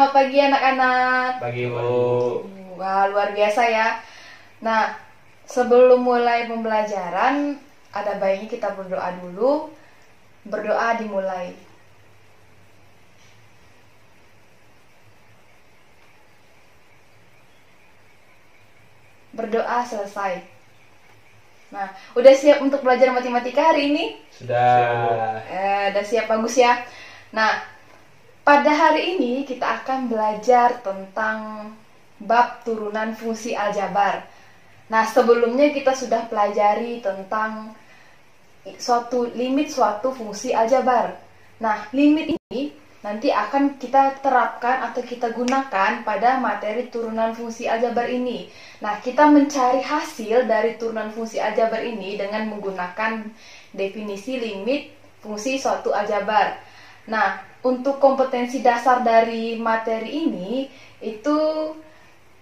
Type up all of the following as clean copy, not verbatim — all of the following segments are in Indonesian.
Selamat pagi anak-anak. Pagi Bu. Wah, luar biasa ya. Nah, sebelum mulai pembelajaran, ada baiknya kita berdoa dulu. Berdoa dimulai. Berdoa selesai. Nah, udah siap untuk belajar matematika hari ini? Sudah. Udah siap, bagus ya. Nah, pada hari ini kita akan belajar tentang bab turunan fungsi aljabar. Nah, sebelumnya kita sudah pelajari tentang limit suatu fungsi aljabar. Nah, limit ini nanti akan kita terapkan atau kita gunakan pada materi turunan fungsi aljabar ini. Nah, kita mencari hasil dari turunan fungsi aljabar ini dengan menggunakan definisi limit fungsi suatu aljabar. Nah, untuk kompetensi dasar dari materi ini, itu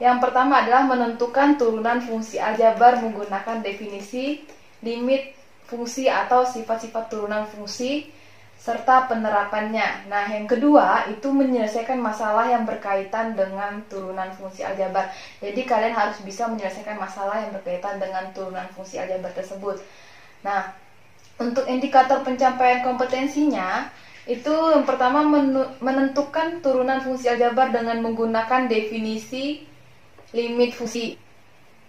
yang pertama adalah menentukan turunan fungsi aljabar menggunakan definisi, limit fungsi atau sifat-sifat turunan fungsi, serta penerapannya. Nah, yang kedua itu menyelesaikan masalah yang berkaitan dengan turunan fungsi aljabar. Jadi kalian harus bisa menyelesaikan masalah yang berkaitan dengan turunan fungsi aljabar tersebut. Nah, untuk indikator pencapaian kompetensinya, itu yang pertama menentukan turunan fungsi aljabar dengan menggunakan definisi limit fungsi.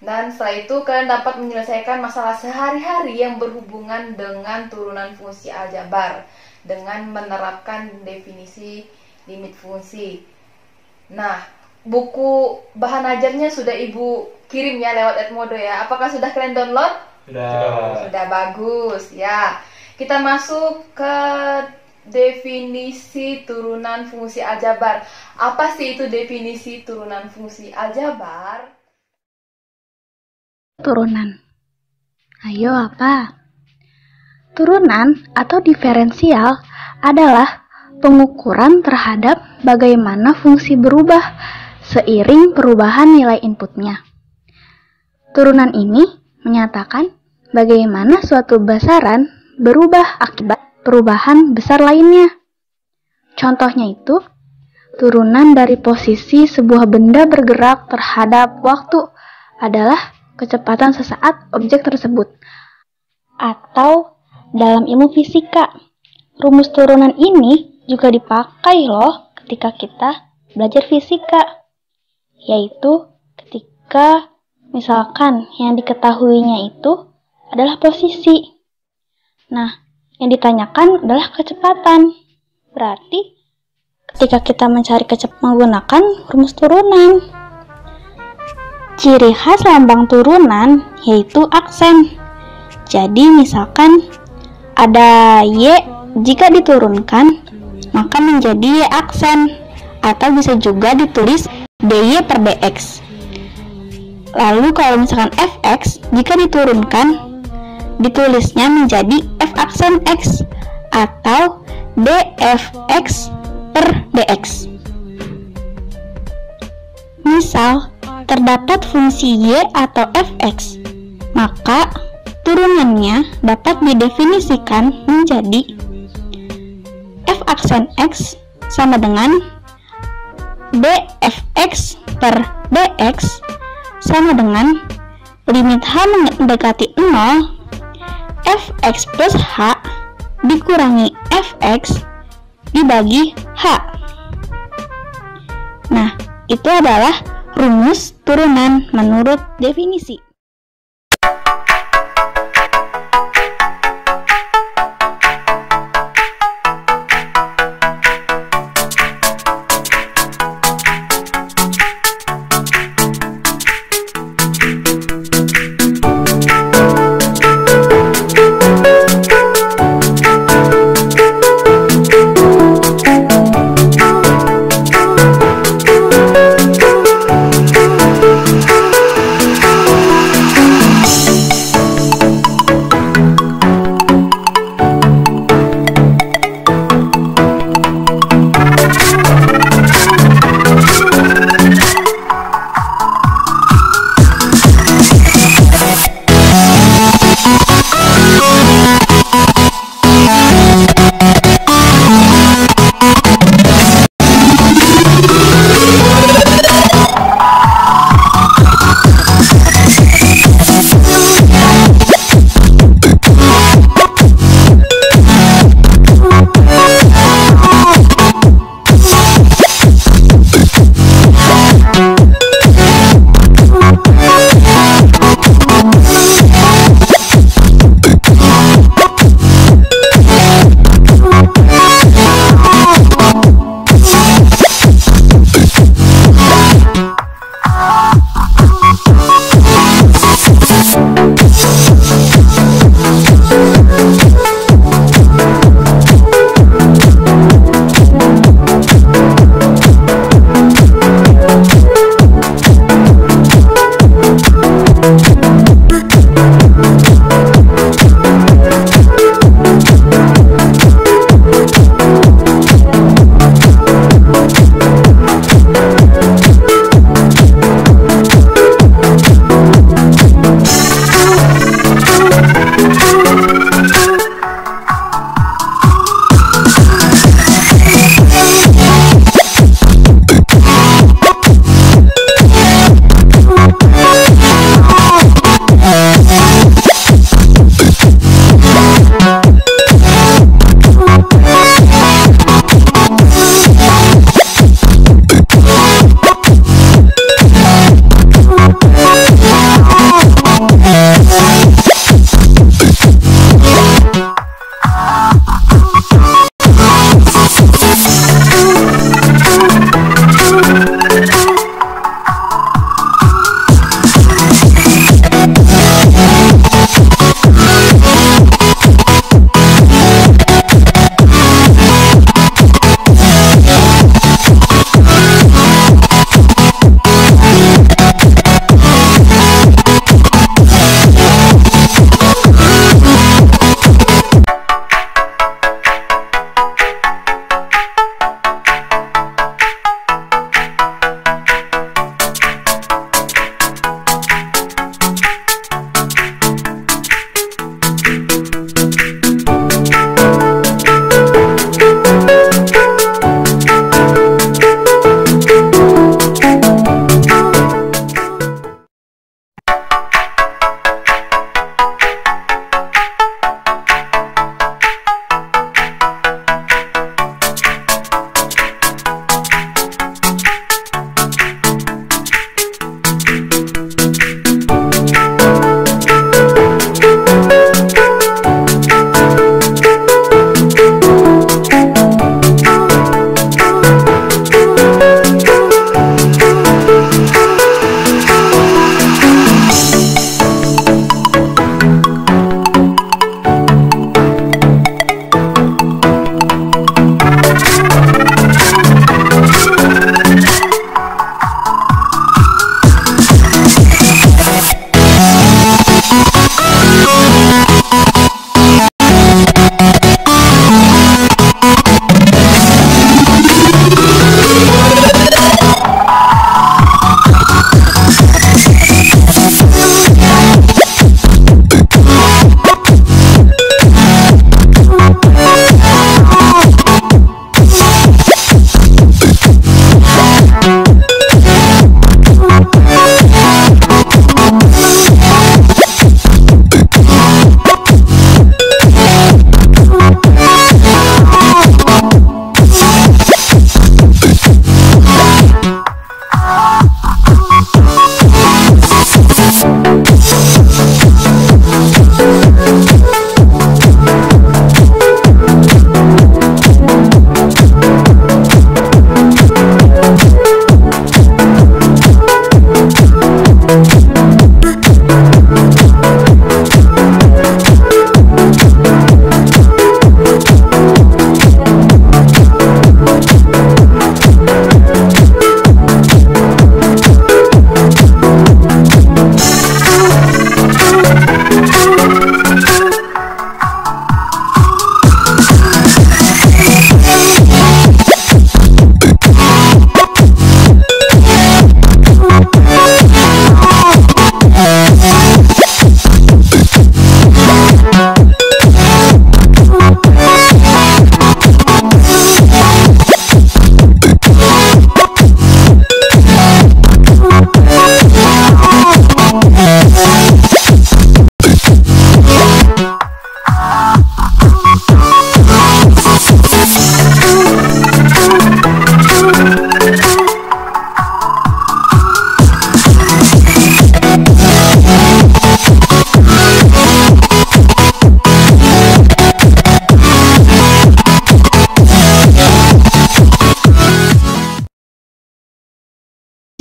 Dan setelah itu kalian dapat menyelesaikan masalah sehari-hari yang berhubungan dengan turunan fungsi aljabar dengan menerapkan definisi limit fungsi. Nah, buku bahan ajarnya sudah Ibu kirim ya lewat Edmodo ya. Apakah sudah kalian download? Sudah bagus ya. Kita masuk ke definisi turunan fungsi aljabar. Apa sih itu definisi turunan fungsi aljabar? Turunan. Ayo apa? Turunan atau diferensial adalah pengukuran terhadap bagaimana fungsi berubah seiring perubahan nilai inputnya. Turunan ini menyatakan bagaimana suatu besaran berubah akibat perubahan besar lainnya. Contohnya itu, turunan dari posisi sebuah benda bergerak terhadap waktu adalah kecepatan sesaat objek tersebut. Atau dalam ilmu fisika, rumus turunan ini juga dipakai loh ketika kita belajar fisika. Yaitu ketika misalkan yang diketahuinya itu adalah posisi. Nah, yang ditanyakan adalah kecepatan. Berarti ketika kita mencari kecepatan menggunakan rumus turunan. Ciri khas lambang turunan yaitu aksen. Jadi misalkan ada Y, jika diturunkan maka menjadi Y aksen, atau bisa juga ditulis DY per DX. Lalu kalau misalkan Fx jika diturunkan ditulisnya menjadi F aksen X atau dfx per dx. Misal, terdapat fungsi y atau fx, maka turunannya dapat didefinisikan menjadi F aksen X sama dengan dfx per dx sama dengan limit h mendekati 0 fx plus h dikurangi fx dibagi h. Nah, itu adalah rumus turunan menurut definisi.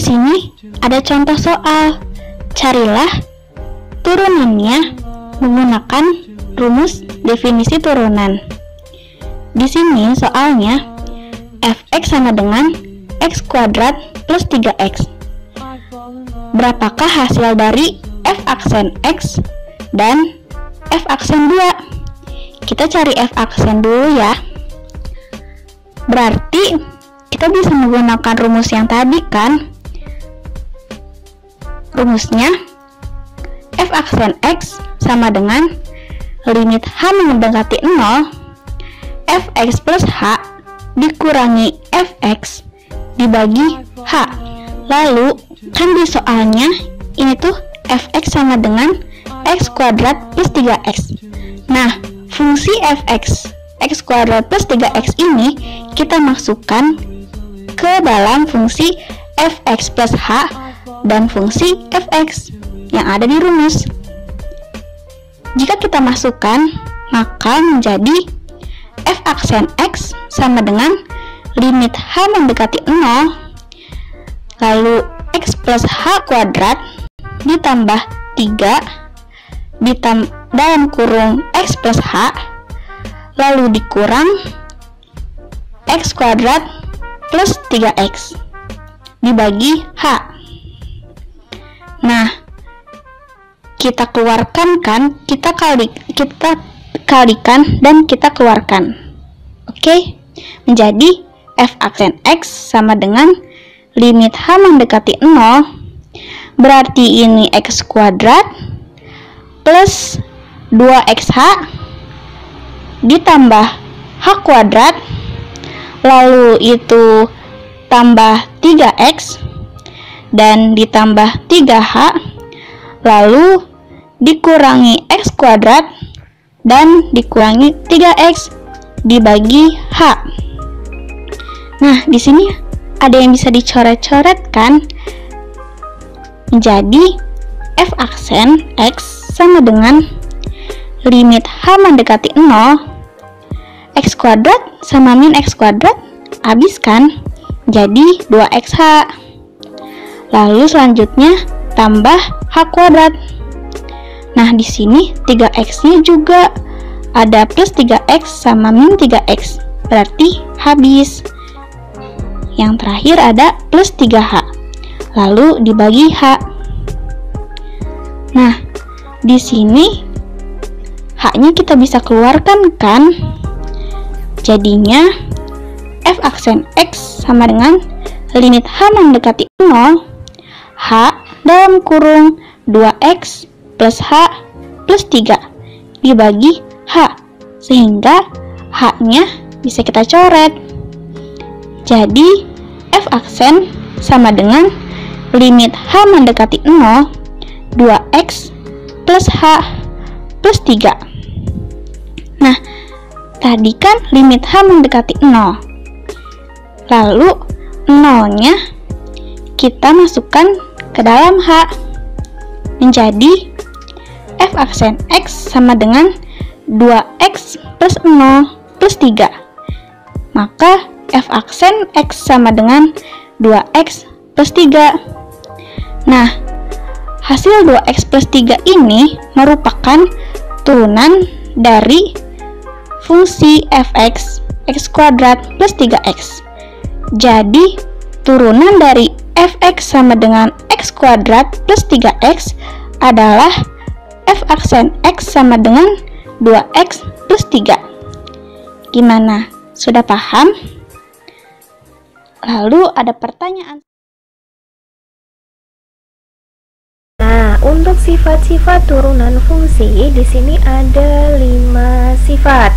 sini ada contoh soal. Carilah turunannya menggunakan rumus definisi turunan. Di sini soalnya fx sama dengan x kuadrat plus 3x. Berapakah hasil dari f aksen x dan f aksen 2? Kita cari f aksen dulu ya. Berarti kita bisa menggunakan rumus yang tadi kan? Rumusnya f aksen x sama dengan limit h mendekati 0 fx plus h dikurangi fx dibagi h. Lalu kan di soalnya ini tuh fx sama dengan x kuadrat plus 3x. Nah, fungsi fx x kuadrat plus 3x ini kita masukkan ke dalam fungsi fx plus h dan fungsi fx yang ada di rumus. Jika kita masukkan, maka menjadi f aksen x sama dengan limit h mendekati 0 lalu x plus h kuadrat ditambah 3 dalam kurung x plus h lalu dikurang x kuadrat plus 3x dibagi h. Nah, kita keluarkan kan, kita kalikan dan kita keluarkan. Oke, menjadi f aksen x sama dengan limit h mendekati 0, berarti ini x kuadrat plus 2xh ditambah h kuadrat, lalu itu tambah 3x dan ditambah 3h, lalu dikurangi x kuadrat dan dikurangi 3x dibagi h. Nah, di sini ada yang bisa dicoret-coret kan? Menjadi f aksen x sama dengan limit h mendekati 0 x kuadrat sama min x kuadrat habis kan? Jadi 2xh. Lalu selanjutnya tambah h kuadrat. Nah, di sini 3x-nya juga ada plus 3x sama min 3x. Berarti habis. Yang terakhir ada plus 3h. Lalu dibagi h. Nah, di sini h-nya kita bisa keluarkan kan? Jadinya f aksen x sama dengan limit h mendekati 0 h dalam kurung 2x plus h plus 3 dibagi h, sehingga h-nya bisa kita coret. Jadi f aksen sama dengan limit h mendekati 0 2x plus h plus 3. Nah, tadi kan limit h mendekati 0, lalu 0-nya kita masukkan ke dalam h, menjadi f aksen x sama dengan 2x plus 0 plus 3. Maka f aksen x sama dengan 2x plus 3. Nah, hasil 2x plus 3 ini merupakan turunan dari fungsi fx x kuadrat plus 3x. Jadi, turunan dari fx sama dengan x kuadrat plus 3x adalah f aksen x sama dengan 2x plus 3. Gimana? Sudah paham? Lalu ada pertanyaan. Nah, untuk sifat-sifat turunan fungsi di sini ada 5 sifat.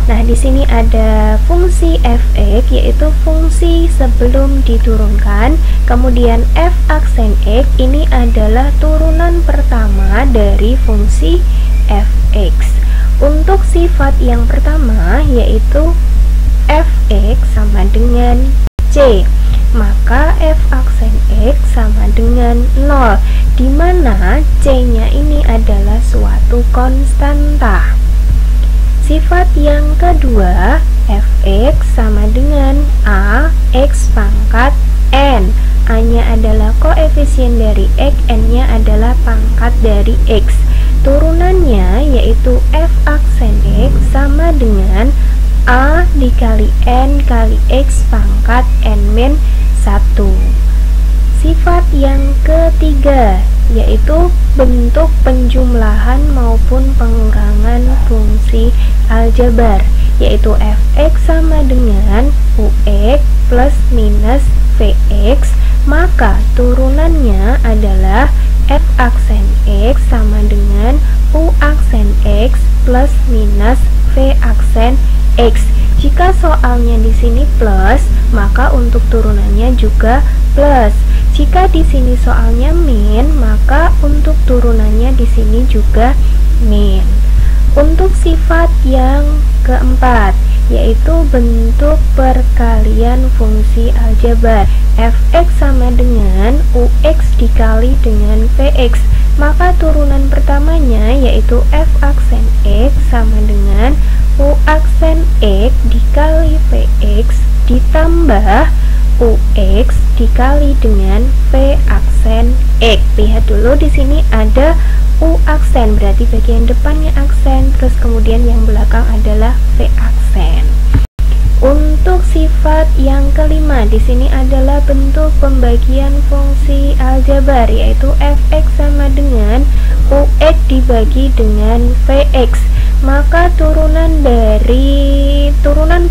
Nah, di sini ada fungsi fx, yaitu fungsi sebelum diturunkan. Kemudian f aksen x ini adalah turunan pertama dari fungsi fx. Untuk sifat yang pertama yaitu fx sama dengan c, maka f aksen x sama dengan 0, di mana c-nya ini adalah suatu konstanta. Sifat yang kedua, fx sama dengan a x pangkat n, A-nya adalah koefisien dari X, N-nya adalah pangkat dari X. Turunannya yaitu F aksen X sama dengan A dikali N kali X pangkat N-1. Sifat yang ketiga yaitu bentuk penjumlahan maupun pengurangan fungsi aljabar, yaitu Fx sama dengan Ux plus minus Vx, maka turunannya adalah F aksen X sama dengan U aksen X plus minus V aksen X. Jika soalnya di sini plus, maka untuk turunannya juga plus. Jika di sini soalnya min, maka untuk turunannya di sini juga min. Untuk sifat yang keempat, yaitu bentuk perkalian fungsi aljabar, Fx sama dengan Ux dikali dengan Vx, maka turunan pertamanya yaitu F aksen X sama dengan U aksen X dikali Vx ditambah Ux dikali dengan V aksen X. Lihat dulu di sini ada U aksen, berarti bagian depannya aksen, terus kemudian yang belakang adalah V aksen. Untuk sifat yang kelima, di sini adalah bentuk pembagian fungsi aljabar, yaitu Fx sama dengan Ux dibagi dengan Vx. Maka turunan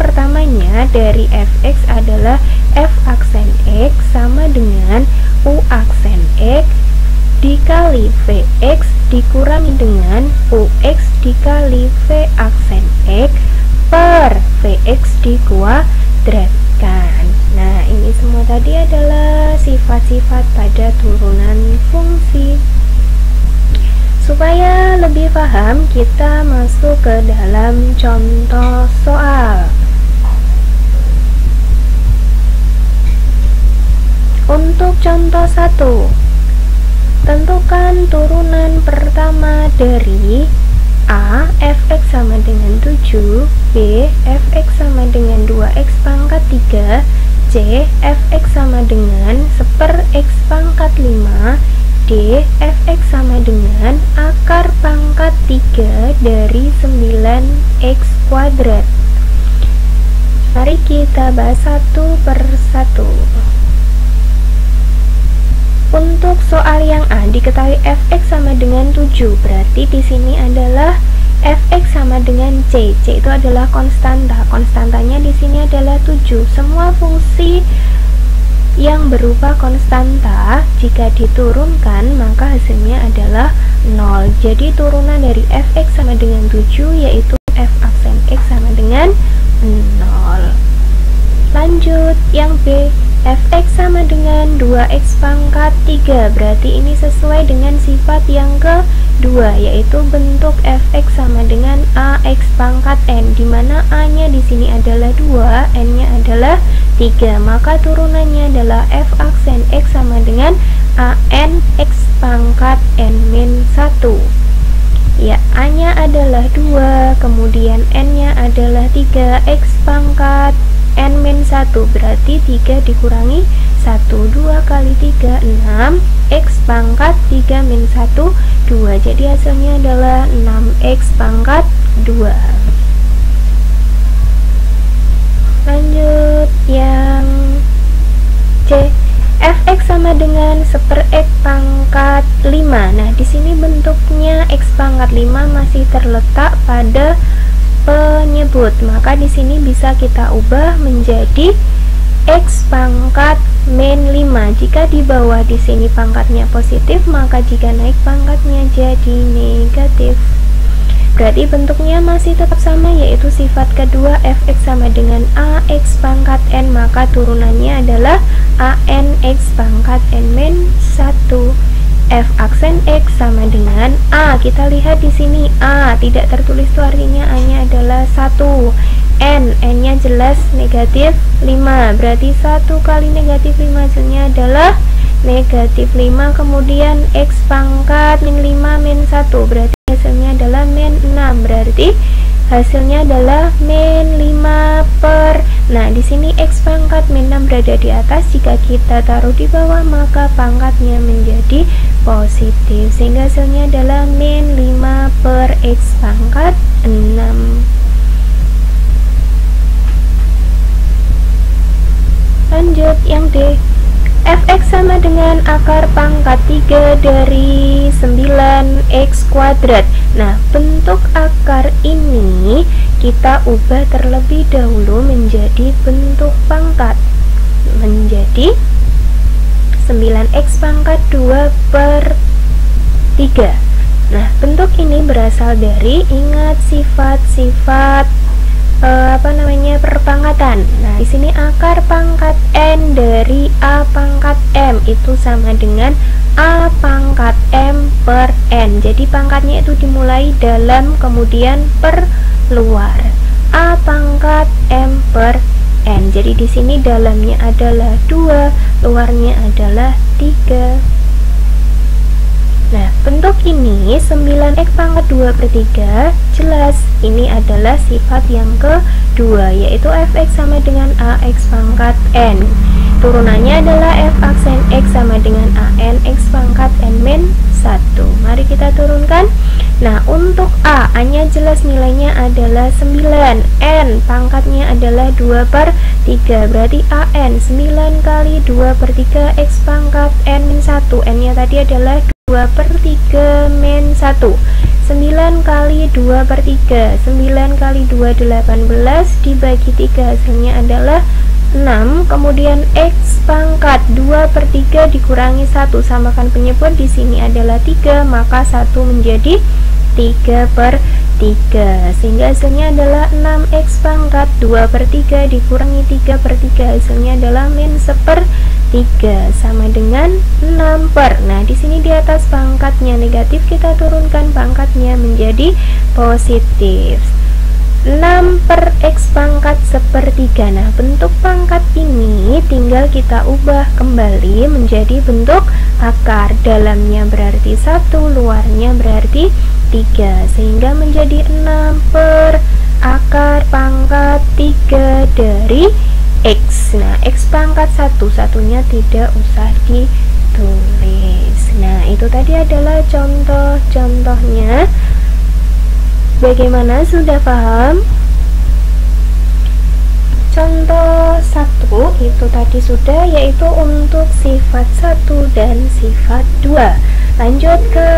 pertamanya dari Fx adalah F aksen X sama dengan U aksen X dikali Vx dikurangi dengan Ux dikali V aksen X per Vx dikuadratkan. Nah, ini semua tadi adalah sifat-sifat pada turunan fungsi. Supaya lebih paham, kita masuk ke dalam contoh soal. Untuk contoh 1, tentukan turunan pertama dari A, Fx sama dengan 7, B, Fx sama dengan 2x pangkat 3, C, Fx sama dengan 1/x pangkat 5, D, Fx sama dengan akar pangkat 3 dari 9x kuadrat. Mari kita bahas satu per satu. Untuk soal yang A, diketahui Fx sama dengan 7, berarti di sini adalah Fx sama dengan C. C itu adalah konstanta. Konstantanya di sini adalah 7. Semua fungsi yang berupa konstanta jika diturunkan maka hasilnya adalah 0. Jadi turunan dari Fx sama dengan 7 yaitu F aksen X sama dengan 0. Lanjut yang B, Fx sama dengan 2x pangkat 3, berarti ini sesuai dengan sifat yang kedua, yaitu bentuk Fx sama dengan Ax pangkat n, dimana A nya di sini adalah 2, n nya adalah 3, maka turunannya adalah F aksen X sama dengan An X pangkat n-1. Ya, A nya adalah 2, kemudian n nya adalah 3, X pangkat n-1, berarti 3 dikurangi 1, 2 kali 3, 6, X pangkat 3 min 1, 2, jadi hasilnya adalah 6X pangkat 2. Lanjut yang C, Fx sama dengan 1/x pangkat 5. Nah, di sini bentuknya X pangkat 5 masih terletak pada penyebut, maka di sini bisa kita ubah menjadi X pangkat min 5. Jika di bawah di sini pangkatnya positif, maka jika naik pangkatnya jadi negatif. Berarti bentuknya masih tetap sama, yaitu sifat kedua Fx sama dengan Ax pangkat n, maka turunannya adalah Anx pangkat n min 1. F aksen X sama dengan A. Kita lihat di sini A tidak tertulis, itu artinya A-nya adalah 1. N-nya jelas negatif 5, berarti 1 kali negatif 5 hasilnya adalah negatif 5. Kemudian X pangkat min 5 min 1, berarti hasilnya adalah min 6, berarti hasilnya adalah min 5 per. Nah, di sini X pangkat min 6 berada di atas. Jika kita taruh di bawah, maka pangkatnya menjadi positif, sehingga hasilnya adalah min 5 per X pangkat 6. Lanjut yang D. Fx sama dengan akar pangkat 3 dari 9x kuadrat. Nah, bentuk akar ini kita ubah terlebih dahulu menjadi bentuk pangkat, menjadi 9x pangkat 2 per 3. Nah, bentuk ini berasal dari, ingat sifat-sifat perpangkatan. Nah, di sini akar pangkat n dari a pangkat m itu sama dengan a pangkat m per n. Jadi pangkatnya itu dimulai dalam kemudian per luar. A pangkat m per n. Jadi di sini dalamnya adalah 2, luarnya adalah 3. Nah, bentuk ini 9x pangkat 2 per 3 jelas ini adalah sifat yang kedua, yaitu fx sama dengan ax pangkat n. Turunannya adalah f aksen x sama dengan an x pangkat n min 1. Mari kita turunkan. Nah, untuk a-nya jelas nilainya adalah 9, n pangkatnya adalah 2 per 3, berarti an 9 kali 2 per 3 x pangkat n min 1, n-nya tadi adalah 2 per 3 min 1. 9 kali 2 per 3, 9 kali 2 18, dibagi 3 hasilnya adalah 6. Kemudian x pangkat 2 per 3 dikurangi 1, samakan penyebut, di sini adalah 3, maka 1 menjadi 3 per 3, sehingga hasilnya adalah 6x pangkat 2 per 3 dikurangi 3 per 3, hasilnya adalah min 1 per 3 sama dengan 6 per. Nah, di sini di atas pangkatnya negatif, kita turunkan pangkatnya menjadi positif. 6 per x pangkat 1/3. Nah, bentuk pangkat ini tinggal kita ubah kembali menjadi bentuk akar. Dalamnya berarti 1, luarnya berarti 3, sehingga menjadi 6 per akar pangkat 3 dari x. Nah, x pangkat 1, satunya tidak usah ditulis. Nah, itu tadi adalah contoh-contohnya. Bagaimana, sudah paham? Contoh 1 itu tadi sudah, yaitu untuk sifat 1 dan sifat 2. Lanjut ke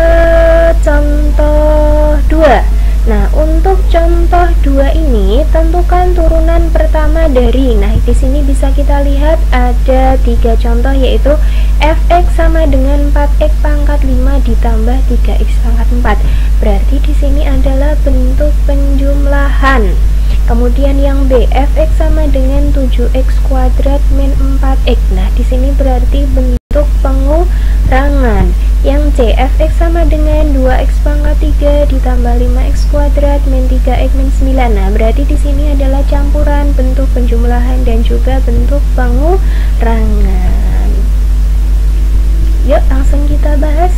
contoh 2. Nah, untuk contoh 2 ini tentukan turunan pertama dari. Nah, di sini bisa kita lihat ada 3 contoh, yaitu fx sama dengan 4x pangkat 5 ditambah 3x pangkat 4. Berarti di sini adalah bentuk penjumlahan. Kemudian yang B, fx sama dengan 7x kuadrat min 4x. Nah, di sini berarti bentuk pengurangan. Yang C, fx sama dengan 2x pangkat 3 ditambah 5x kuadrat min 3x min 9. Nah, berarti di sini adalah campuran bentuk penjumlahan dan juga bentuk pengurangan. Yuk, langsung kita bahas.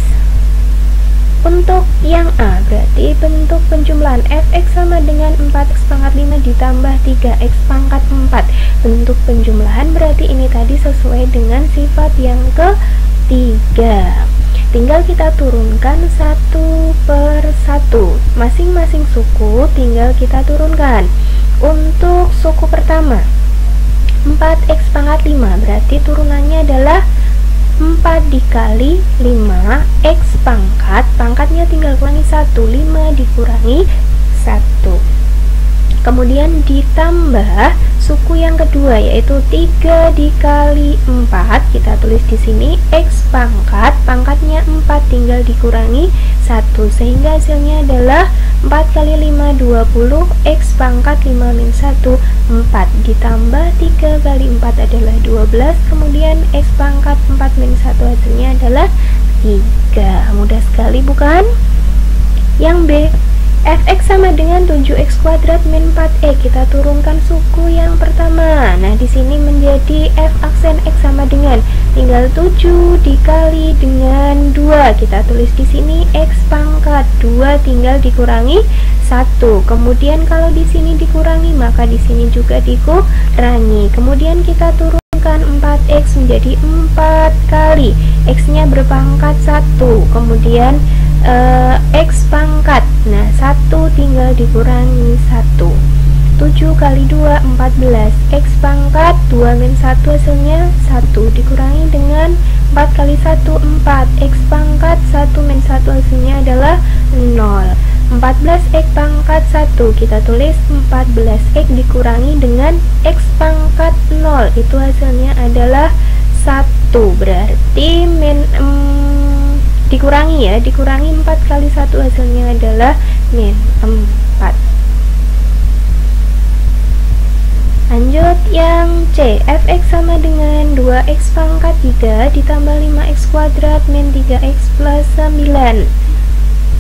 Untuk yang A, berarti bentuk penjumlahan fx sama dengan 4x pangkat 5 ditambah 3x pangkat 4. Bentuk penjumlahan berarti ini tadi sesuai dengan sifat yang ketiga. Tinggal kita turunkan 1 per 1. Masing-masing suku tinggal kita turunkan. Untuk suku pertama, 4x pangkat 5, berarti turunannya adalah 4 dikali 5 x pangkatnya tinggal kurangi 1, 5 dikurangi 1. Kemudian ditambah suku yang kedua, yaitu 3 dikali 4, kita tulis di sini x pangkatnya 4 tinggal dikurangi 1, sehingga hasilnya adalah 4 kali 5 20, x pangkat 5 min 1 4, ditambah 3 kali 4 adalah 12, kemudian x pangkat 4 min 1 hasilnya adalah 3. Mudah sekali bukan? Yang B, fx sama dengan 7x kuadrat min 4e. Kita turunkan suku yang pertama. Nah, di sini menjadi f aksen x sama dengan tinggal 7 dikali dengan 2. Kita tulis di sini X pangkat 2 tinggal dikurangi 1. Kemudian kalau di sini dikurangi, maka di sini juga dikurangi. Kemudian kita turunkan 4X menjadi 4 kali X-nya berpangkat 1. Kemudian X pangkat, nah 1 tinggal dikurangi 1. 7 kali 2 14, X pangkat 2 min 1 hasilnya 1 dikurangi dengan 4 kali 1 4, X pangkat 1 min 1 hasilnya adalah 0. 14 X pangkat 1, kita tulis 14 X dikurangi dengan X pangkat 0, itu hasilnya adalah 1. Berarti dikurangi ya, dikurangi 4 kali 1 hasilnya adalah min 4. Lanjut yang C, fx sama dengan 2x pangkat 3 ditambah 5x kuadrat min 3x plus 9.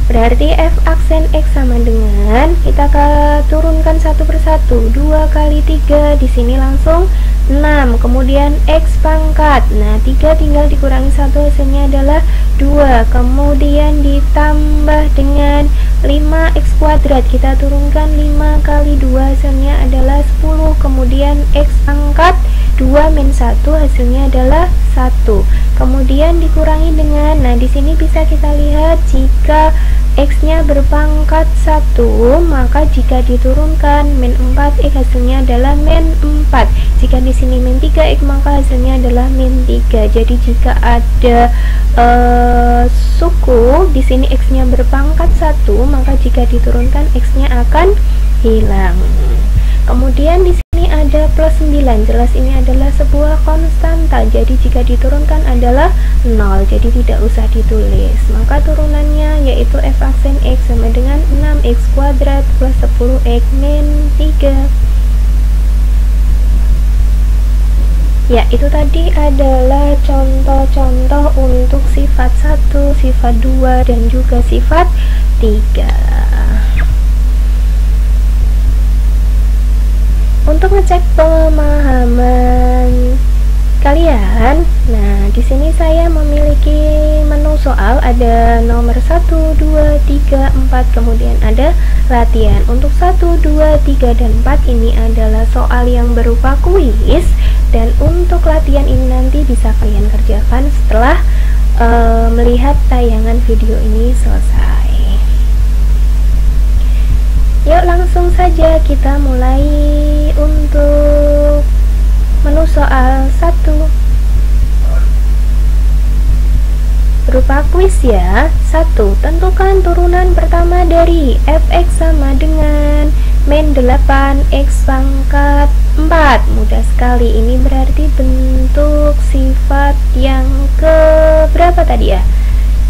Berarti f aksen x sama dengan, kita akan turunkan satu persatu, 2 kali 3, di sini langsung 6, kemudian x pangkat, nah 3 tinggal dikurangi 1 hasilnya adalah 2, kemudian ditambah dengan 5x kuadrat, kita turunkan 5 kali 2 hasilnya adalah 10, kemudian x pangkat 2 min 1 hasilnya adalah 1, kemudian dikurangi dengan, nah di sini bisa kita lihat jika x nya berpangkat 1, maka jika diturunkan min 4x hasilnya adalah min 4, jika di sini min 3x maka hasilnya adalah min 3. Jadi jika ada suku di sini x nya berpangkat 1, maka jika diturunkan x nya akan hilang. Kemudian di sini ada plus 9, jelas ini adalah sebuah konstanta, jadi jika diturunkan adalah 0, jadi tidak usah ditulis. Maka turunannya yaitu f aksen x sama dengan 6x kuadrat plus 10x min 3. Ya, itu tadi adalah contoh-contoh untuk sifat 1, sifat 2, dan juga sifat 3. Untuk ngecek pemahaman kalian, nah di sini saya memiliki menu soal, ada nomor 1, 2, 3, 4, kemudian ada latihan. Untuk 1, 2, 3, dan 4 ini adalah soal yang berupa kuis, dan untuk latihan ini nanti bisa kalian kerjakan setelah melihat tayangan video ini selesai. Yuk langsung saja kita mulai untuk menu soal 1 berupa kuis ya. 1. Tentukan turunan pertama dari fx sama dengan min 8x pangkat 4. Mudah sekali, ini berarti bentuk sifat yang ke berapa tadi ya?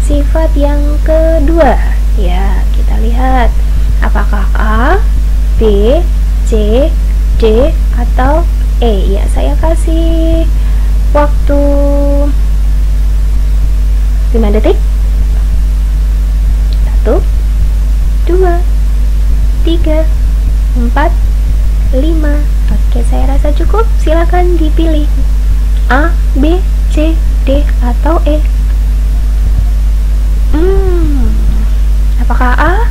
Sifat yang kedua ya. Kita lihat apakah A, B, C, D, atau E. Ya, saya kasih waktu 5 detik. 1, 2, 3, 4, 5. Oke, saya rasa cukup. Silakan dipilih A, B, C, D, atau E. Apakah A?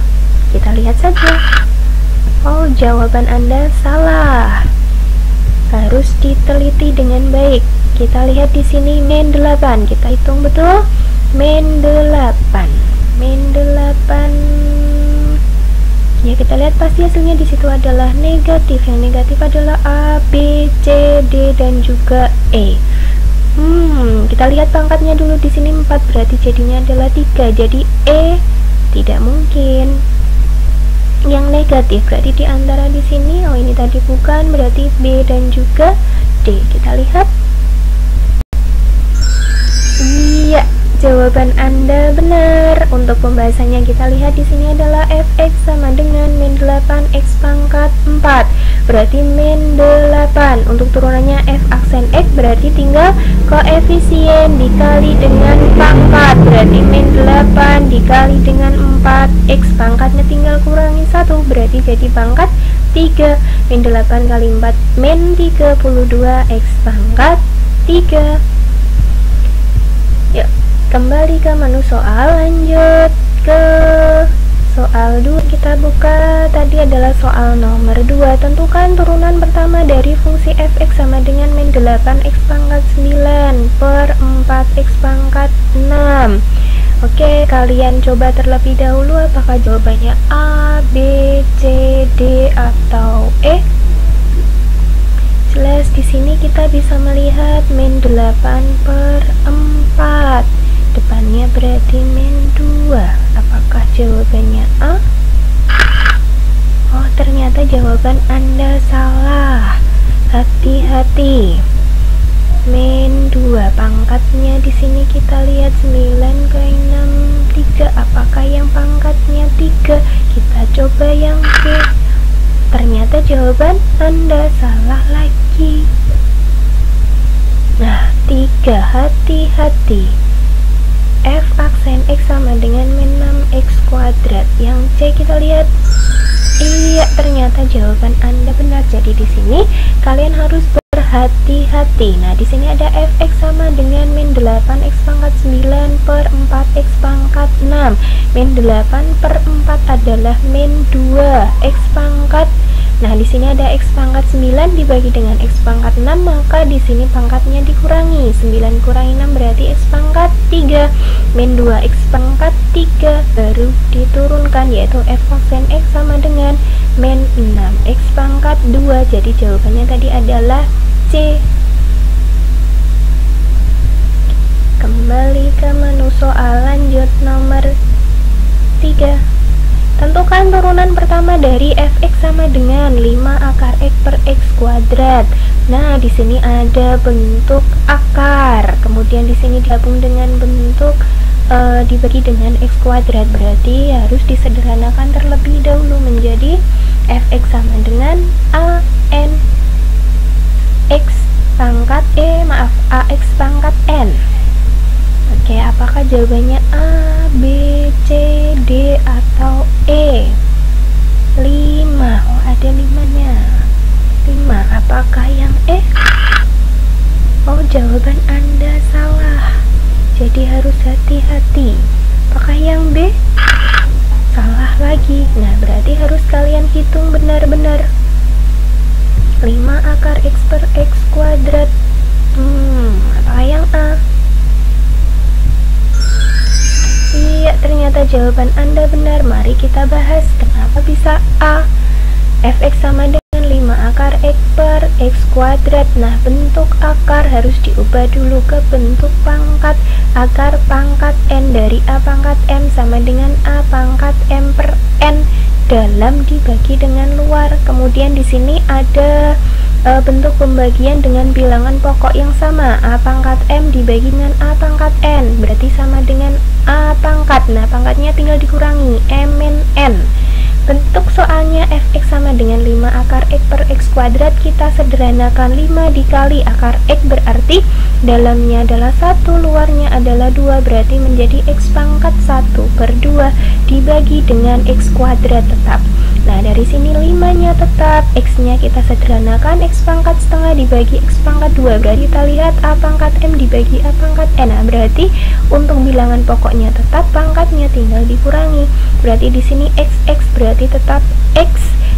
Kita lihat saja. Oh, jawaban Anda salah. Harus diteliti dengan baik. Kita lihat di sini min 8. Kita hitung betul. Min 8. Min 8. Ya, kita lihat pasti hasilnya di situ adalah negatif. Yang negatif adalah A, B, C, D, dan juga E. Kita lihat pangkatnya dulu di sini 4, berarti jadinya adalah 3. Jadi E tidak mungkin. Yang negatif berarti di antara di sini, oh ini tadi bukan, berarti B dan juga D. Kita lihat. Iya, jawaban Anda benar. Untuk pembahasannya kita lihat di sini adalah fx sama dengan min 8x pangkat 4. Berarti min 8. Untuk turunannya f aksen x berarti tinggal koefisien dikali dengan pangkat. Berarti min 8 dikali dengan 4, x pangkatnya tinggal kurangi 1, berarti jadi pangkat 3. Min 8 kali 4 min 32, x pangkat 3. Kembali ke menu soal, lanjut ke soal 2. Kita buka, tadi adalah soal nomor 2. Tentukan turunan pertama dari fungsi fx sama dengan min 8x pangkat 9 per 4x pangkat 6. Oke, kalian coba terlebih dahulu apakah jawabannya A, B, C, D, atau E. Jelas di sini kita bisa melihat min 8 per 4. Depannya berarti min 2. Apakah jawabannya A? Oh, ternyata jawaban Anda salah. Hati-hati. Min 2 pangkatnya di sini kita lihat 9 kali 6 3. Apakah yang pangkatnya 3? Kita coba yang B. Ternyata jawaban Anda salah lagi. Nah, 3. Hati-hati. F aksen X sama dengan min 6x kuadrat. Yang C kita lihat. Iya, ternyata jawaban Anda benar. Jadi di sini kalian harus berhati-hati. Nah, di sini ada fx sama dengan min 8x pangkat 9 per 4x pangkat 6. Min 8 per 4 adalah min 2x pangkat. Nah, di sini ada x pangkat 9 dibagi dengan x pangkat 6, maka di sini pangkatnya dikurangi. 9 kurangi 6 berarti x pangkat 3. Min 2x pangkat 3 baru diturunkan, yaitu f aksen x sama dengan min 6x pangkat 2. Jadi jawabannya tadi adalah C. Kembali ke menu soal, lanjut nomor 3. Tentukan turunan pertama dari fx sama dengan 5 akar x per x kuadrat. Nah, di sini ada bentuk akar, kemudian di sini digabung dengan bentuk dibagi dengan x kuadrat. Berarti harus disederhanakan terlebih dahulu menjadi fx sama dengan an x pangkat ax pangkat n. Oke, apakah jawabannya A, B, C, D, atau E? 5. Oh, ada 5-nya. 5. Apakah yang E? Oh, jawaban Anda salah. Jadi harus hati-hati. Apakah yang B? Salah lagi. Nah, berarti harus kalian hitung benar-benar. 5 akar x per x kuadrat. Apakah yang A? Iya, ternyata jawaban Anda benar. Mari kita bahas kenapa bisa A. Fx sama dengan 5 akar x per x kuadrat. Nah, bentuk akar harus diubah dulu ke bentuk pangkat. Akar pangkat n dari A pangkat m sama dengan A pangkat m per n dalam dibagi dengan luar. Kemudian di sini ada bentuk pembagian dengan bilangan pokok yang sama. A pangkat m dibagi dengan A pangkat n berarti sama dengan A pangkat. Nah, pangkatnya tinggal dikurangi m min n. Bentuk soalnya fx sama dengan 5 akar x per x kuadrat. Kita sederhanakan 5 dikali akar x berarti dalamnya adalah 1, luarnya adalah 2, berarti menjadi x pangkat 1 per 2 dibagi dengan x kuadrat tetap. Nah, dari sini 5-nya tetap, x-nya kita sederhanakan, x pangkat setengah dibagi x pangkat 2, berarti kita lihat a pangkat m dibagi a pangkat n. Nah, berarti untuk bilangan pokoknya tetap, pangkatnya tinggal dikurangi. Berarti di sini x berarti tetap x,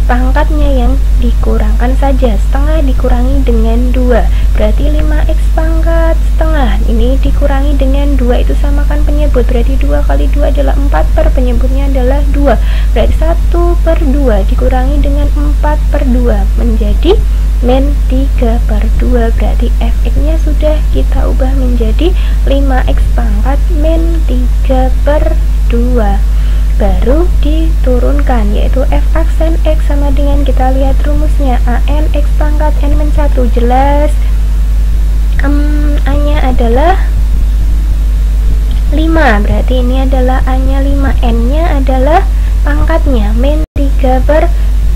pangkatnya yang dikurangkan saja, setengah dikurangi dengan 2, berarti 5x pangkat setengah. Ini dikurangi dengan 2, itu samakan penyebut, berarti 2 kali 2 adalah 4 per penyebutnya adalah 2, berarti 1 per 2 dikurangi dengan 4 per 2 menjadi min 3 per 2, berarti fx nya sudah kita ubah menjadi 5x pangkat min 3 per 2, baru diturunkan, yaitu f aksen x sama dengan, kita lihat rumusnya, an x pangkat n min 1, jelas a nya adalah 5, berarti ini adalah a nya 5, n nya adalah pangkatnya min 3 per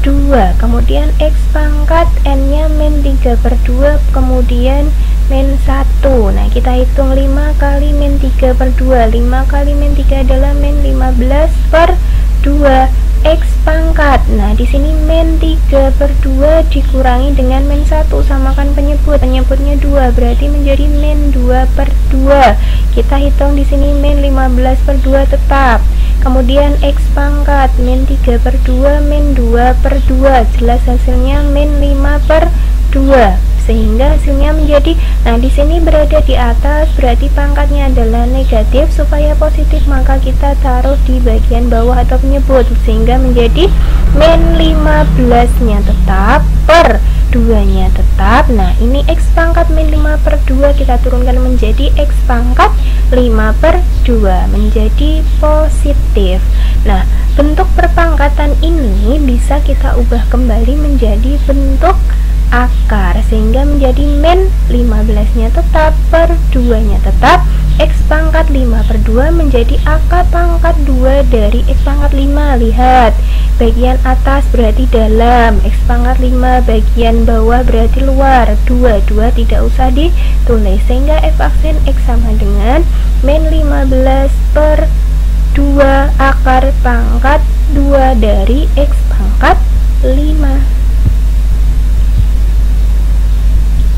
2, kemudian x pangkat n nya min 3 per 2, kemudian min 1. Nah, kita hitung 5 kali min 3 per 2, 5 kali min 3 adalah min 15 per 2 x pangkat. Nah, di sini min 3 per 2 dikurangi dengan min 1, samakan penyebut, penyebutnya 2, berarti menjadi min 2 per 2. kita hitung di sini min 15 per 2 tetap. Kemudian X pangkat min 3 per 2 min 2 per 2, jelas hasilnya min 5 per 2, sehingga hasilnya menjadi, nah di sini berada di atas berarti pangkatnya adalah negatif. Supaya positif maka kita taruh di bagian bawah atau penyebut, sehingga menjadi min 15 nya tetap per 2 nya tetap. Nah ini X pangkat min 5 per 2 kita turunkan menjadi X pangkat 5 per 2, menjadi positif. Nah bentuk perpangkatan ini bisa kita ubah kembali menjadi bentuk akar, sehingga menjadi min 15 nya tetap per 2 nya tetap. X pangkat 5 per 2 menjadi akar pangkat 2 dari X pangkat 5. Lihat, bagian atas berarti dalam, X pangkat 5, bagian bawah berarti luar. 2 tidak usah ditulis, sehingga F aksen X sama dengan min 15 per 2 akar pangkat 2 dari X pangkat 5.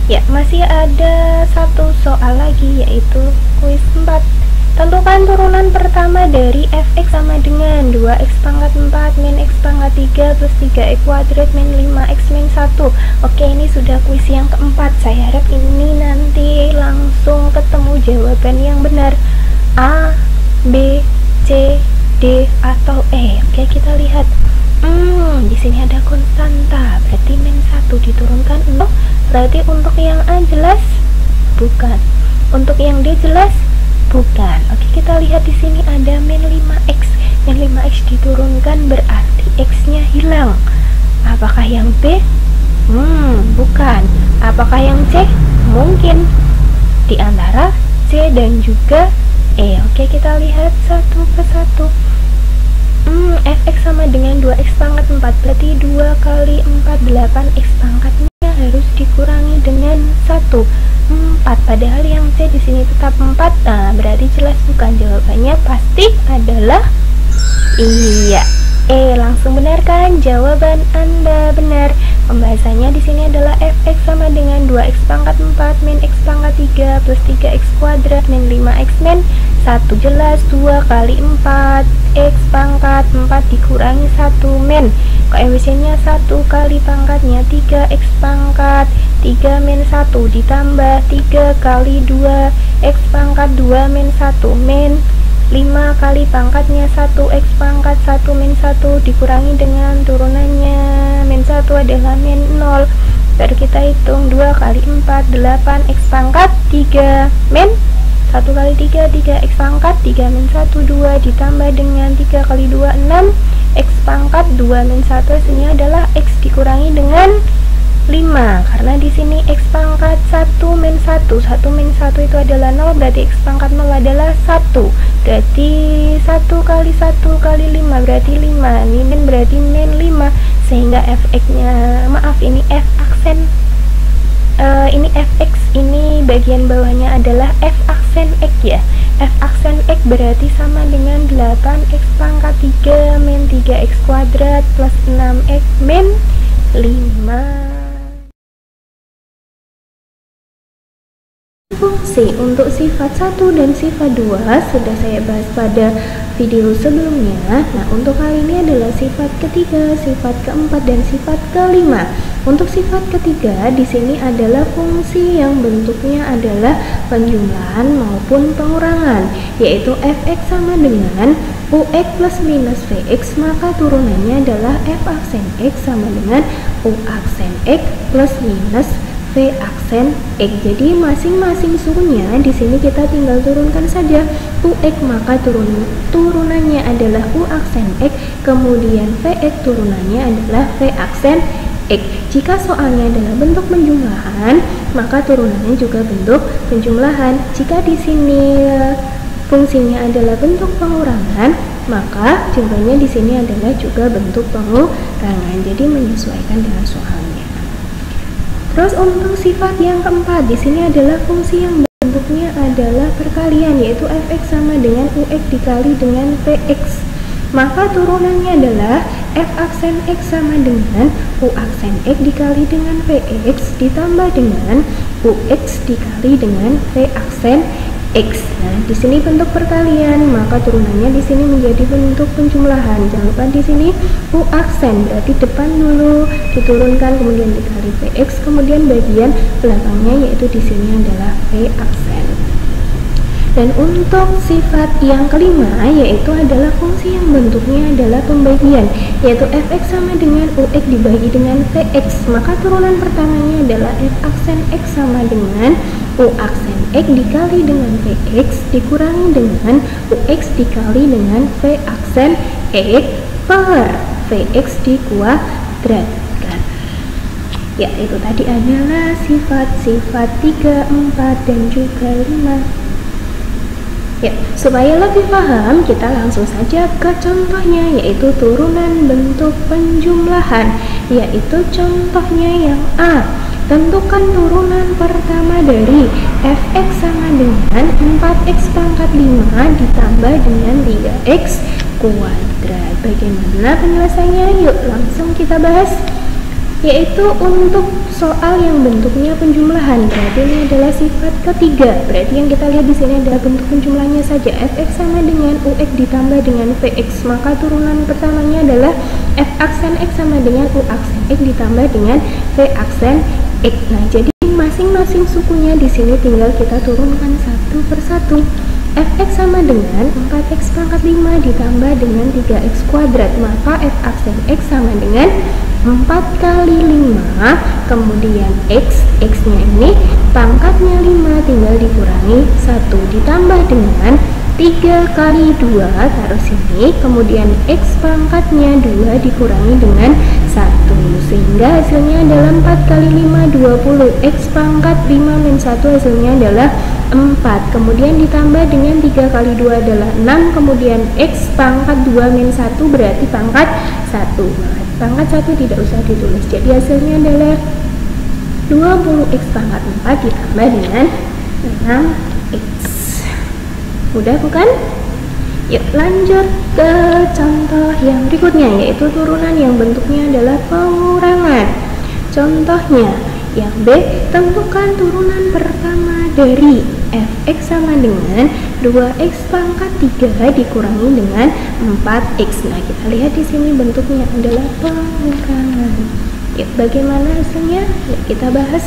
Ya, masih ada satu soal lagi, yaitu kuis 4. Tentukan turunan pertama dari fx sama dengan 2x pangkat 4 min x pangkat 3 plus 3x kuadrat min 5x min 1. Oke, ini sudah kuis yang keempat. Saya harap ini nanti langsung ketemu jawaban yang benar, A, B, C, D, atau E. Oke, kita lihat. Di sini ada konstanta, berarti min 1 diturunkan 0. Berarti untuk yang A jelas? Bukan. Untuk yang D jelas? Bukan. Oke, kita lihat di sini ada min 5x. Min 5x diturunkan berarti x-nya hilang. Apakah yang B? Bukan. Apakah yang C? Mungkin. Di antara C dan juga E. Oke, kita lihat satu persatu. Fx sama dengan 2x pangkat 4, berarti 2 kali 4, 8x pangkatnya harus dikurangi dengan 1, 4. Padahal yang C di sini tetap 4. Nah, berarti jelas bukan. Jawabannya pasti adalah iya. Langsung benar kan? Jawaban Anda benar. Pembahasannya di sini adalah fx sama dengan 2x pangkat 4 min x pangkat 3 plus 3x kuadrat min 5x min 1. Jelas 2 kali 4 x pangkat 4 dikurangi 1 min koefisiennya 1 kali pangkatnya 3x pangkat 3 min 1 ditambah 3 kali 2 x pangkat 2 min 1 min 5 kali pangkatnya 1x pangkat 1 min 1 dikurangi dengan turunannya min 1 adalah min 0. Baru kita hitung 2 kali 4 8x pangkat 3 min 1 kali 3 3x pangkat 3 min 1 2 ditambah dengan 3 kali 2 6 x pangkat 2 min 1 hasilnya adalah x dikurangi dengan 5, karena di sini x pangkat 1 min 1 min 1 itu adalah 0, berarti x pangkat 0 adalah 1, berarti 1 kali 1 kali 5 berarti 5, min berarti min 5, sehingga fx nya, maaf ini f aksen, ini fx, ini bagian bawahnya adalah f aksen x ya. F aksen x berarti sama dengan 8x pangkat 3 min 3x kuadrat plus 6x min 5. Fungsi untuk sifat 1 dan sifat 2 sudah saya bahas pada video sebelumnya. Nah, untuk kali ini adalah sifat ketiga, sifat keempat, dan sifat kelima. Untuk sifat ketiga di sini adalah fungsi yang bentuknya adalah penjumlahan maupun pengurangan, yaitu fx sama dengan ux plus minus vx, maka turunannya adalah f aksen x sama dengan u aksen x plus minus v aksen x. Jadi masing-masing suhunya di sini kita tinggal turunkan saja ux, maka turunannya adalah u aksen x, kemudian vx turunannya adalah v aksen x. Jika soalnya adalah bentuk penjumlahan, maka turunannya juga bentuk penjumlahan. Jika di sini fungsinya adalah bentuk pengurangan, maka jawabannya di sini adalah juga bentuk pengurangan. Jadi menyesuaikan dengan soalnya. Terus untuk sifat yang keempat di sini adalah fungsi yang bentuknya adalah perkalian, yaitu fx sama dengan ux dikali dengan vx. Maka turunannya adalah f aksen x sama dengan u aksen x dikali dengan vx ditambah dengan ux dikali dengan v aksen X. Nah, di sini bentuk perkalian, maka turunannya di sini menjadi bentuk penjumlahan. Jangan lupa di sini U aksen, berarti depan dulu diturunkan kemudian dikali Vx, kemudian bagian belakangnya yaitu di sini adalah V aksen. Dan untuk sifat yang kelima yaitu adalah fungsi yang bentuknya adalah pembagian, yaitu fx sama dengan ux dibagi dengan vx, maka turunan pertamanya adalah f aksen x sama dengan u aksen x dikali dengan vx dikurangi dengan ux dikali dengan v aksen x per vx dikuadratkan. Ya, itu tadi adalah sifat-sifat 3, 4, dan juga 5. Ya, supaya lebih paham, kita langsung saja ke contohnya, yaitu turunan bentuk penjumlahan, yaitu contohnya yang A. Tentukan turunan pertama dari fx sama dengan 4x pangkat 5 ditambah dengan 3x kuadrat. Bagaimana penyelesaiannya? Yuk langsung kita bahas. Yaitu untuk soal yang bentuknya penjumlahan, berarti ini adalah sifat ketiga. Berarti yang kita lihat di sini adalah bentuk penjumlahnya saja, fx sama dengan ux ditambah dengan vx, maka turunan pertamanya adalah f aksen x sama dengan u aksen x ditambah dengan v aksen x. Nah, jadi masing-masing sukunya di sini tinggal kita turunkan satu persatu. Fx sama dengan 4x pangkat 5 ditambah dengan 3x kuadrat, maka f aksen x sama dengan 4 kali 5, kemudian x nya ini pangkatnya 5 tinggal dikurangi 1 ditambah dengan 3 kali 2 taruh sini, kemudian x pangkatnya 2 dikurangi dengan 1, sehingga hasilnya adalah 4 kali 5 20, x pangkat 5 min 1 hasilnya adalah 4, kemudian ditambah dengan 3 kali 2 adalah 6, kemudian x pangkat 2 min 1 berarti pangkat 1. Pangkat 1 tidak usah ditulis, jadi hasilnya adalah 20x pangkat 4 ditambah dengan 6x. Mudah bukan? Yuk lanjut ke contoh yang berikutnya, yaitu turunan yang bentuknya adalah pengurangan. Contohnya yang B, tentukan turunan pertama dari fx sama dengan 2x pangkat 3 dikurangi dengan 4x. Nah, kita lihat di sini bentuknya adalah pengurangan. Yuk, bagaimana hasilnya? Yuk, kita bahas.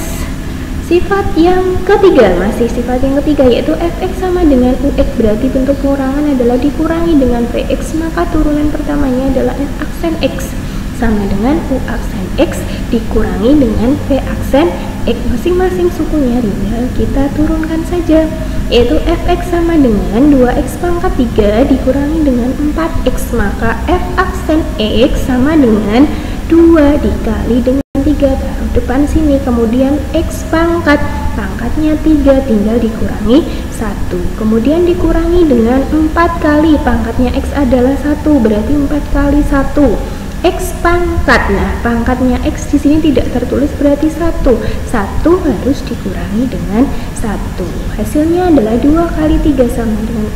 Sifat yang ketiga, masih sifat yang ketiga, yaitu fx sama dengan ux, berarti bentuk pengurangan adalah dikurangi dengan vx, maka turunan pertamanya adalah f aksen x sama dengan u aksen x dikurangi dengan v aksen x, masing-masing sukunya tinggal kita turunkan saja, yaitu fx sama dengan 2x pangkat 3 dikurangi dengan 4x, maka f aksen x sama dengan 2 dikali dengan 3 taruh depan sini, kemudian x pangkatnya 3 tinggal dikurangi 1, kemudian dikurangi dengan 4 kali pangkatnya x adalah 1, berarti 4 kali 1 x pangkat. Nah, pangkatnya x di sini tidak tertulis, berarti 1 harus dikurangi dengan 1, hasilnya adalah 2 kali 3 sama dengan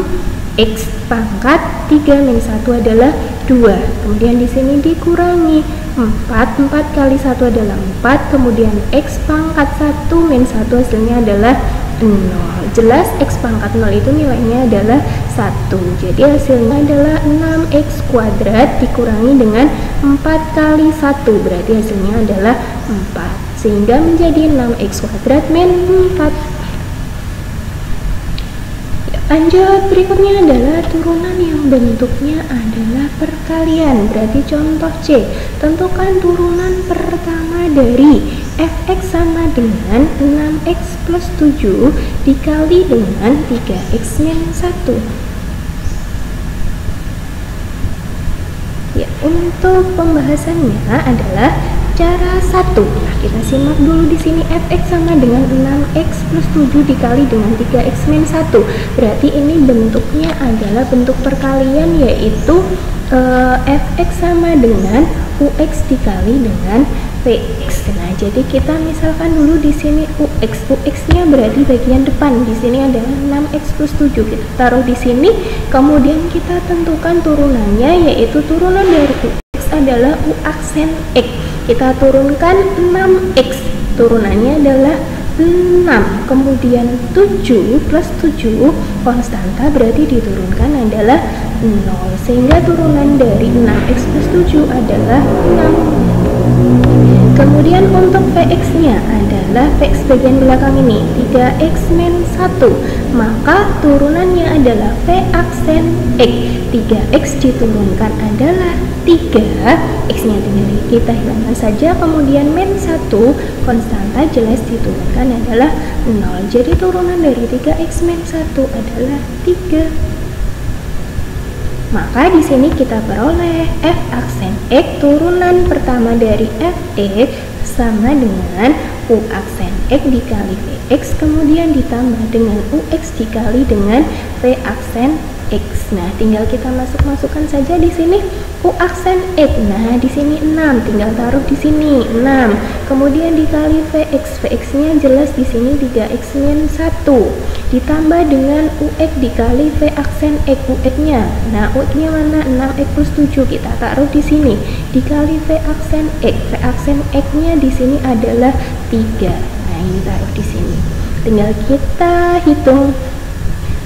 6, x pangkat 3 min 1 adalah 2, kemudian di sini dikurangi 4 kali 1 adalah 4, kemudian x pangkat 1 min 1 hasilnya adalah 0. Jelas x pangkat 0 itu nilainya adalah 1, jadi hasilnya adalah 6x kuadrat dikurangi dengan 4 kali 1, berarti hasilnya adalah 4, sehingga menjadi 6x kuadrat min 4. Lanjut, berikutnya adalah turunan yang bentuknya adalah perkalian, berarti contoh C. Tentukan turunan pertama dari fx sama dengan 6x plus 7 dikali dengan 3x min 1. Ya, untuk pembahasannya adalah cara 1. Nah, kita simak dulu di sini, fx sama dengan 6x plus 7 dikali dengan 3x min 1. Berarti ini bentuknya adalah bentuk perkalian, yaitu fx sama dengan ux dikali dengan vx. Nah, jadi kita misalkan dulu di sini ux-nya berarti bagian depan. Di sini adalah 6x plus 7. Kita taruh di sini, kemudian kita tentukan turunannya, yaitu turunan dari ux adalah u aksen x. Kita turunkan 6x, turunannya adalah 6, kemudian 7 plus 7 konstanta berarti diturunkan adalah 0, sehingga turunan dari 6x plus 7 adalah 6. Kemudian untuk Vx-nya adalah Vx bagian belakang ini 3x min 1, maka turunannya adalah V aksen X. 3x diturunkan adalah 3, x-nya tinggal kita hilangkan saja, kemudian min 1 konstanta jelas diturunkan adalah 0. Jadi turunan dari 3x min 1 adalah 3. Maka di sini kita peroleh f aksen x turunan pertama dari fx sama dengan u aksen x dikali vx, kemudian ditambah dengan ux dikali dengan v aksen x. Nah, tinggal kita masukkan saja di sini u aksen x. Nah, di sini 6, tinggal taruh di sini 6. Kemudian dikali vx, vx-nya jelas di sini 3x min 1. Ditambah dengan ux dikali v aksen x, ux-nya. Nah, ux-nya mana? 6x plus 7, kita taruh di sini. Dikali v aksen x, v aksen x-nya di sini adalah 3. Nah, ini taruh di sini. Tinggal kita hitung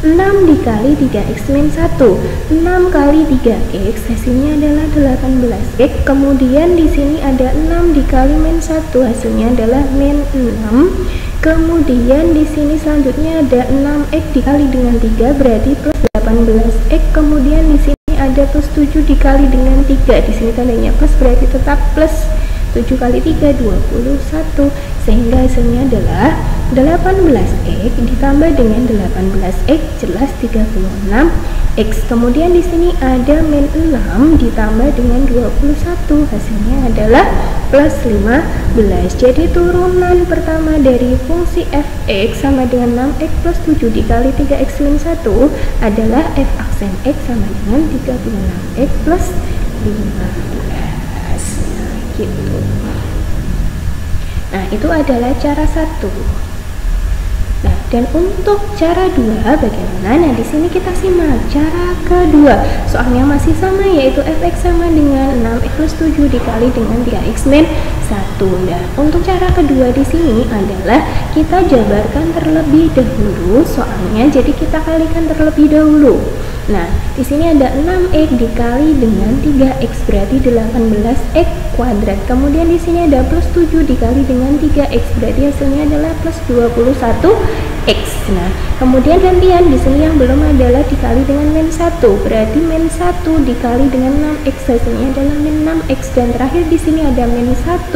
6 dikali 3x min 1, 6 kali 3x hasilnya adalah 18x. Kemudian di sini ada 6 dikali min 1, hasilnya adalah min 6. Kemudian di sini selanjutnya ada 6x dikali dengan 3 berarti plus 18x. Kemudian di sini ada plus 7 dikali dengan 3, di sini tandanya plus berarti tetap plus. 7 kali 3 21, sehingga hasilnya adalah 18x ditambah dengan 18x jelas 36x. Kemudian di sini ada min 6 ditambah dengan 21, hasilnya adalah plus 15. Jadi turunan pertama dari fungsi fx sama dengan 6x plus 7 dikali 3x min 1 adalah f aksen x sama dengan 36x plus 15. Gitu. Nah, itu adalah cara 1. Nah, dan untuk cara 2 bagaimana? Nah, di sini kita simak cara kedua. Soalnya masih sama, yaitu fx sama dengan 6x plus 7 dikali dengan 3x min 1. Nah, untuk cara kedua di sini adalah kita jabarkan terlebih dahulu soalnya, jadi kita kalikan terlebih dahulu. Nah, di sini ada 6x dikali dengan 3x berarti 18x kuadrat. Kemudian di sini ada plus 7 dikali dengan 3x berarti hasilnya adalah plus 21x. Nah, kemudian gantian di sini yang belum adalah dikali dengan min 1 berarti min 1 dikali dengan 6x hasilnya adalah min 6x, dan terakhir di sini ada min 1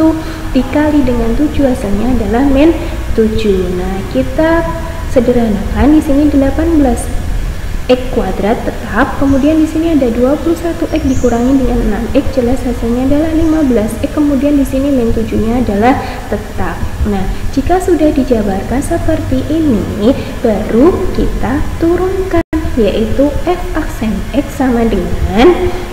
dikali dengan 7 hasilnya adalah min 7. Nah, kita sederhanakan di sini 18x kuadrat tetap, kemudian di sini ada 21x dikurangi dengan 6x jelas hasilnya adalah 15x, kemudian di sini min 7-nya adalah tetap. Nah, jika sudah dijabarkan seperti ini, baru kita turunkan, yaitu f aksen x sama dengan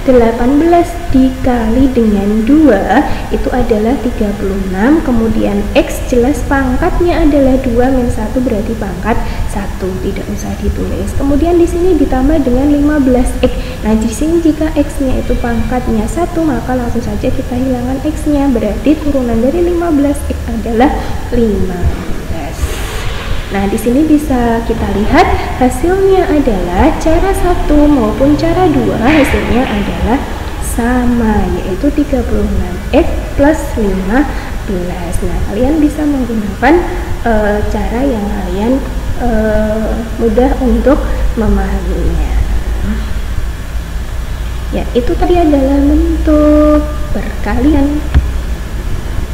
18 dikali dengan 2 itu adalah 36, kemudian x jelas pangkatnya adalah 2 min 1 berarti pangkat 1, tidak usah ditulis. Kemudian di sini ditambah dengan 15x. Nah, di sini jika x-nya itu pangkatnya 1, maka langsung saja kita hilangkan x-nya, berarti turunan dari 15x adalah 15. Nah, di sini bisa kita lihat hasilnya adalah cara 1 maupun cara 2 hasilnya adalah sama, yaitu 36x plus 15. Nah, kalian bisa menggunakan cara yang kalian mudah untuk memahaminya. Ya, itu tadi adalah bentuk perkalian.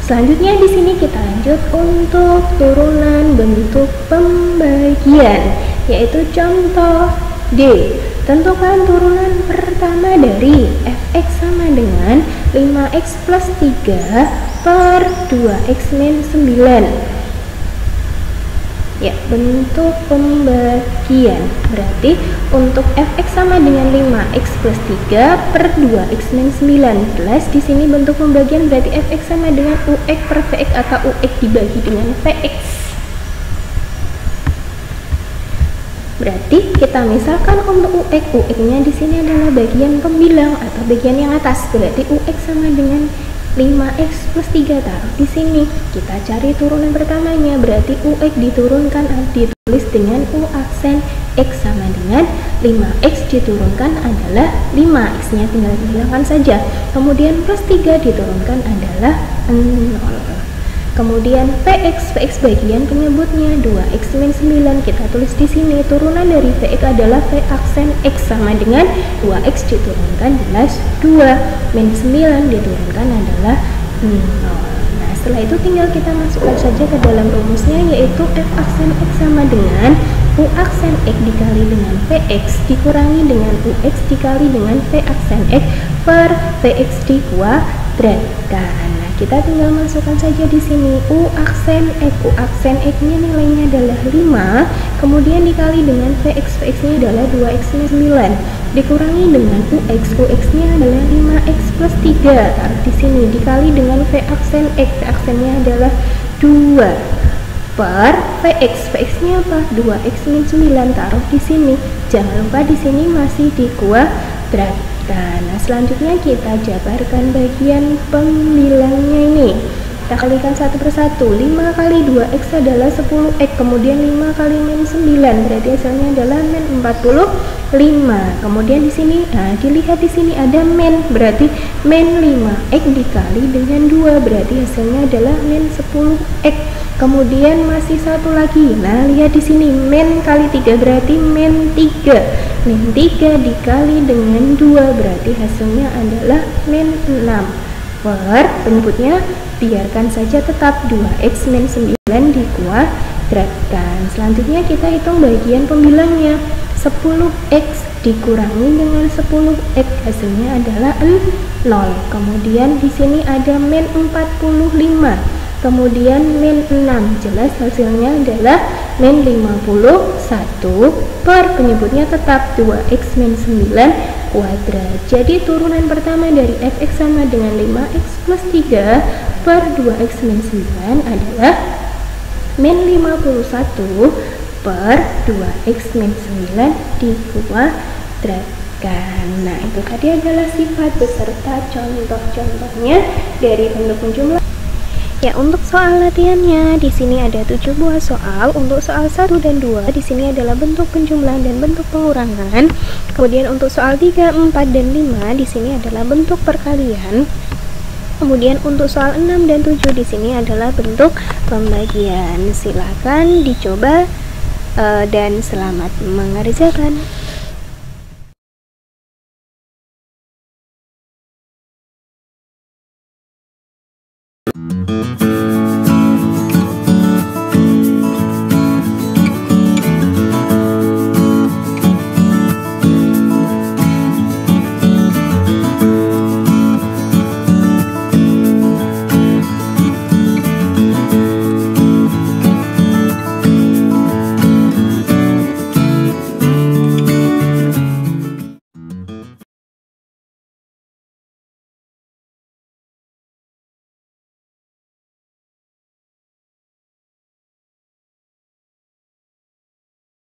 Selanjutnya di sini kita lanjut untuk turunan bentuk pembagian, yaitu contoh D. Tentukan turunan pertama dari fx sama dengan 5x plus 3 per 2x min 9. Ya, bentuk pembagian berarti untuk fx sama dengan 5x plus 3 per 2x min 19. Di sini bentuk pembagian berarti fx sama dengan ux per vx atau ux dibagi dengan vx. Berarti kita misalkan untuk ux nya di sini adalah bagian pembilang atau bagian yang atas, berarti ux sama dengan 5x plus 3 taruh di sini. Kita cari turunan pertamanya, berarti UX diturunkan ditulis dengan U aksen X sama dengan 5x diturunkan adalah 5, x-nya tinggal dihilangkan saja. Kemudian plus 3 diturunkan adalah 0. Kemudian PX bagian penyebutnya 2x min 9, kita tulis di sini. Turunan dari PX adalah P aksen X sama dengan 2x diturunkan jelas 2, min 9 diturunkan adalah 0. Nah, setelah itu tinggal kita masukkan saja ke dalam rumusnya, yaitu F aksen X sama dengan U aksen X dikali dengan PX dikurangi dengan UX dikali dengan P aksen X per PX dikuadratkan. Kita tinggal masukkan saja di sini U aksen X-nya nilainya adalah 5, kemudian dikali dengan Vx-nya adalah 2x min 9, dikurangi dengan UX-nya adalah 5x plus 3, taruh di sini, dikali dengan V aksen X, V-aksennya adalah 2 per Vx-nya apa? 2x min 9, taruh di sini. Jangan lupa di sini masih dikuadratkan. Nah, selanjutnya kita jabarkan bagian pembilangnya ini. Kita kalikan satu persatu. 5 kali 2x adalah 10x, kemudian 5 kali min 9, berarti hasilnya adalah min 45. Kemudian di sini, nah dilihat di sini ada min, berarti min 5x dikali dengan 2, berarti hasilnya adalah min 10x. Kemudian masih satu lagi. Nah, lihat di sini min kali 3 berarti min 3. Min 3 dikali dengan 2 berarti hasilnya adalah min 6. Per penyebutnya biarkan saja tetap 2x min 9 dikuadratkan. Selanjutnya kita hitung bagian pembilangnya. 10x dikurangi dengan 10x hasilnya adalah 0. Kemudian di sini ada min 45. Kemudian min 6, jelas hasilnya adalah min 51 per penyebutnya tetap 2x min 9 kuadrat. Jadi turunan pertama dari fx sama dengan 5x plus 3 per 2x min 9 adalah min 51 per 2x min 9 dikuadratkan. Nah, itu tadi adalah sifat beserta contoh-contohnya dari bentuk penjumlahan. Ya, untuk soal latihannya di sini ada 7 buah soal. Untuk soal 1 dan 2 di sini adalah bentuk penjumlahan dan bentuk pengurangan. Kemudian untuk soal 3, 4 dan 5 di sini adalah bentuk perkalian. Kemudian untuk soal 6 dan 7 di sini adalah bentuk pembagian. Silakan dicoba dan selamat mengerjakan.